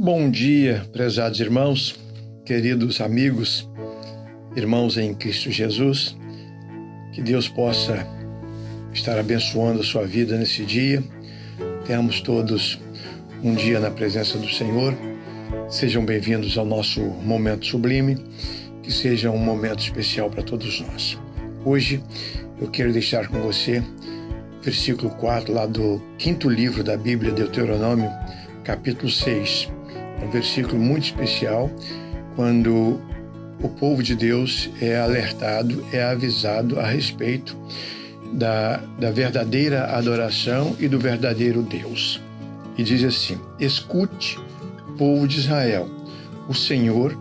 Bom dia, prezados irmãos, queridos amigos, irmãos em Cristo Jesus. Que Deus possa estar abençoando a sua vida nesse dia. Tenhamos todos um dia na presença do Senhor. Sejam bem-vindos ao nosso momento sublime, que seja um momento especial para todos nós. Hoje eu quero deixar com você versículo 4 lá do 5º livro da Bíblia, Deuteronômio, capítulo 6. É um versículo muito especial, quando o povo de Deus é alertado, é avisado a respeito da verdadeira adoração e do verdadeiro Deus. E diz assim: escute, povo de Israel, o Senhor,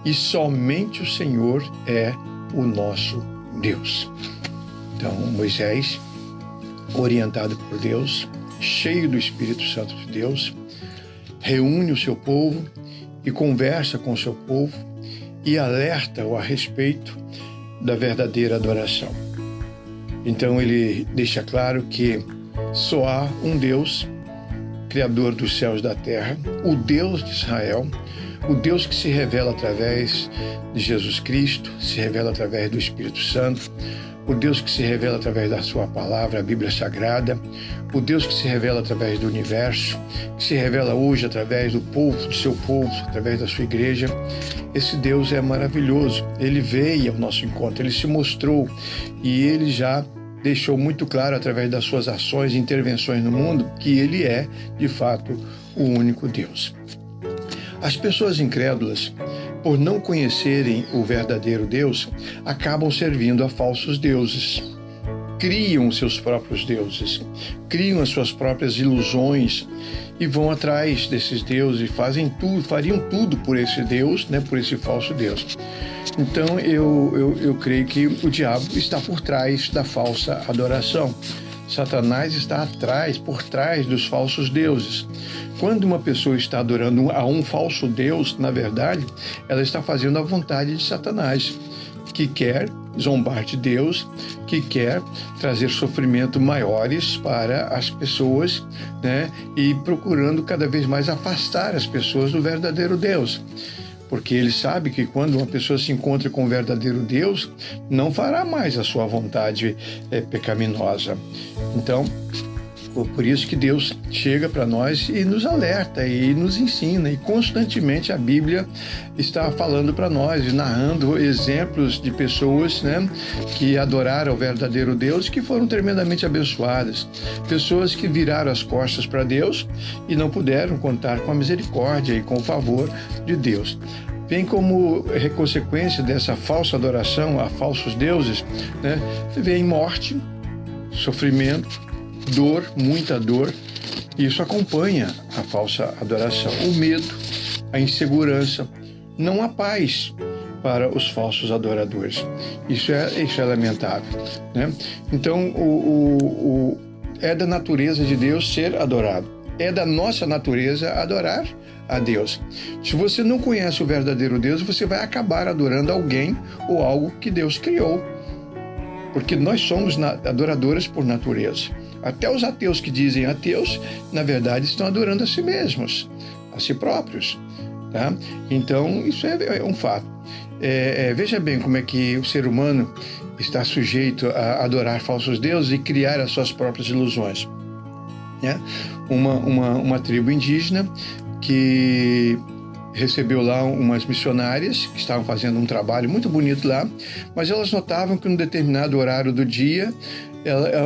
e somente o Senhor é o nosso Deus. Então, Moisés, orientado por Deus, cheio do Espírito Santo de Deus, reúne o seu povo e conversa com o seu povo e alerta-o a respeito da verdadeira adoração. Então ele deixa claro que só há um Deus, Criador dos céus e da terra, o Deus de Israel, o Deus que se revela através de Jesus Cristo, se revela através do Espírito Santo, o Deus que se revela através da sua palavra, a Bíblia Sagrada, o Deus que se revela através do universo, que se revela hoje através do povo, do seu povo, através da sua igreja. Esse Deus é maravilhoso. Ele veio ao nosso encontro, ele se mostrou e ele já deixou muito claro através das suas ações e intervenções no mundo que ele é, de fato, o único Deus. As pessoas incrédulas, por não conhecerem o verdadeiro Deus, acabam servindo a falsos deuses. Criam seus próprios deuses, criam as suas próprias ilusões e vão atrás desses deuses e fariam tudo por esse Deus, por esse falso Deus. Então eu creio que o diabo está por trás da falsa adoração. Satanás está por trás dos falsos deuses. Quando uma pessoa está adorando a um falso Deus, na verdade, ela está fazendo a vontade de Satanás, que quer zombar de Deus, que quer trazer sofrimento maiores para as pessoas, e procurando cada vez mais afastar as pessoas do verdadeiro Deus. Porque ele sabe que quando uma pessoa se encontra com o verdadeiro Deus, não fará mais a sua vontade pecaminosa. Então, por isso que Deus chega para nós e nos alerta e nos ensina, e constantemente a Bíblia está falando para nós e narrando exemplos de pessoas que adoraram o verdadeiro Deus e que foram tremendamente abençoadas. Pessoas que viraram as costas para Deus e não puderam contar com a misericórdia e com o favor de Deus. Vem como consequência dessa falsa adoração a falsos deuses, vem morte, sofrimento, dor, muita dor. Isso acompanha a falsa adoração. O medo, a insegurança, não há paz para os falsos adoradores. Isso é lamentável, Então, é da natureza de Deus ser adorado. É da nossa natureza adorar a Deus. Se você não conhece o verdadeiro Deus, você vai acabar adorando alguém ou algo que Deus criou. Porque nós somos adoradores por natureza. Até os ateus que dizem ateus, na verdade, estão adorando a si mesmos, a si próprios. Tá? Então, isso é um fato. Veja bem como é que o ser humano está sujeito a adorar falsos deuses e criar as suas próprias ilusões. Uma tribo indígena que recebeu lá umas missionárias que estavam fazendo um trabalho muito bonito lá, mas elas notavam que num determinado horário do dia,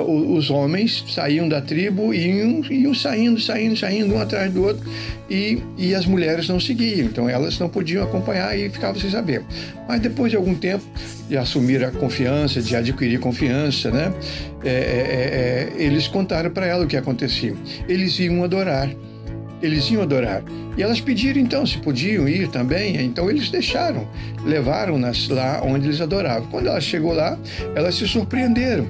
os homens saíam da tribo e iam saindo um atrás do outro, e as mulheres não seguiam, então elas não podiam acompanhar e ficavam sem saber. Mas depois de algum tempo de assumir a confiança, de adquirir confiança, eles contaram para ela o que acontecia. Eles iam adorar. E elas pediram então se podiam ir também, então eles deixaram, levaram-nas lá onde eles adoravam. Quando ela chegou lá, elas se surpreenderam.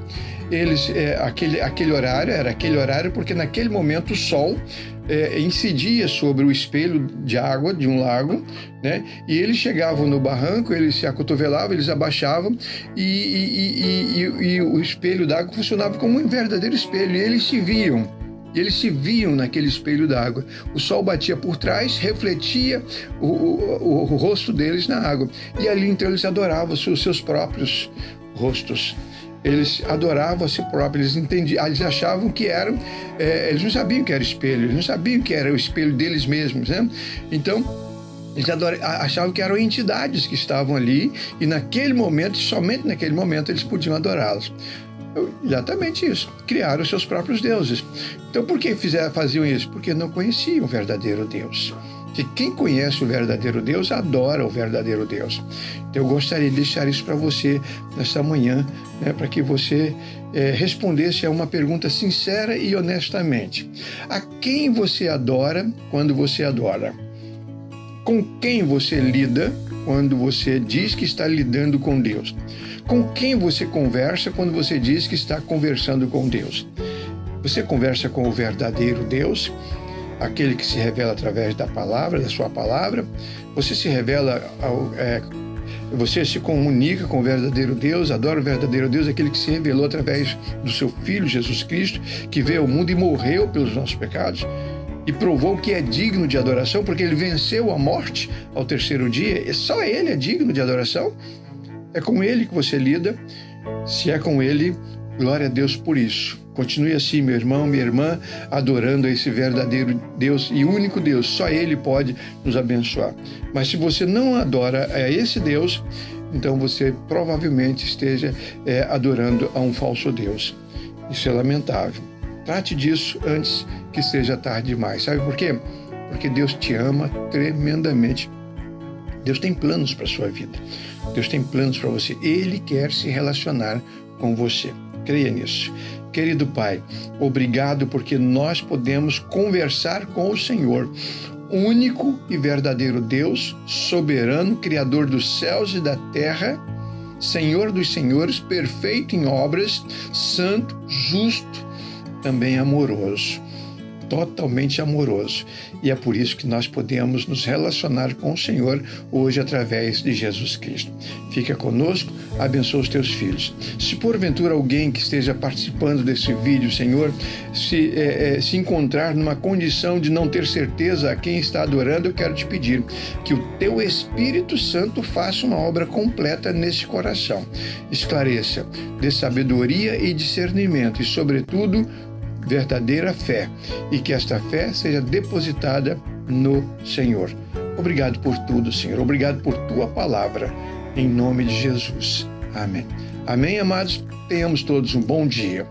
Aquele horário era aquele horário porque naquele momento o sol incidia sobre o espelho de água de um lago, e eles chegavam no barranco, eles se acotovelavam, eles abaixavam e o espelho d'água funcionava como um verdadeiro espelho, e eles se viam. e eles se viam naquele espelho d'água. O sol batia por trás, refletia o rosto deles na água, e ali então eles adoravam os seus próprios rostos. Eles adoravam a si próprios, eles entendiam, eles achavam que eram, eles não sabiam que era espelho, eles não sabiam que era o espelho deles mesmos, né? Então, eles achavam que eram entidades que estavam ali, e naquele momento, somente naquele momento, eles podiam adorá-los. Exatamente isso, criaram os seus próprios deuses. Então, por que faziam isso? Porque não conheciam o verdadeiro Deus. Que quem conhece o verdadeiro Deus adora o verdadeiro Deus. Então, eu gostaria de deixar isso para você nesta manhã, né, para que você respondesse a uma pergunta sincera e honestamente. A quem você adora quando você adora? Com quem você lida quando você diz que está lidando com Deus? Com quem você conversa quando você diz que está conversando com Deus? Você conversa com o verdadeiro Deus? Aquele que se revela através da palavra, da sua palavra? Você se revela, você se comunica com o verdadeiro Deus, adora o verdadeiro Deus, aquele que se revelou através do seu Filho, Jesus Cristo, que veio ao mundo e morreu pelos nossos pecados, e provou que é digno de adoração, porque ele venceu a morte ao terceiro dia, e só ele é digno de adoração. É com ele que você lida. Se é com ele, glória a Deus por isso. Continue assim, meu irmão, minha irmã, adorando a esse verdadeiro Deus e único Deus. Só Ele pode nos abençoar. Mas se você não adora a esse Deus, então você provavelmente esteja adorando a um falso Deus. Isso é lamentável. Trate disso antes que seja tarde demais. Sabe por quê? Porque Deus te ama tremendamente. Deus tem planos para a sua vida. Deus tem planos para você. Ele quer se relacionar com você. Creia nisso. Querido Pai, obrigado porque nós podemos conversar com o Senhor, único e verdadeiro Deus, soberano, Criador dos céus e da terra, Senhor dos senhores, perfeito em obras, santo, justo, também amoroso. Totalmente amoroso. E é por isso que nós podemos nos relacionar com o Senhor hoje através de Jesus Cristo. Fica conosco, abençoa os teus filhos. Se porventura alguém que esteja participando desse vídeo, Senhor, se encontrar numa condição de não ter certeza a quem está adorando, eu quero te pedir que o teu Espírito Santo faça uma obra completa nesse coração. Esclareça, dê sabedoria e discernimento e, sobretudo, verdadeira fé, e que esta fé seja depositada no Senhor. Obrigado por tudo, Senhor. Obrigado por tua palavra, em nome de Jesus. Amém. Amém, amados? Tenhamos todos um bom dia.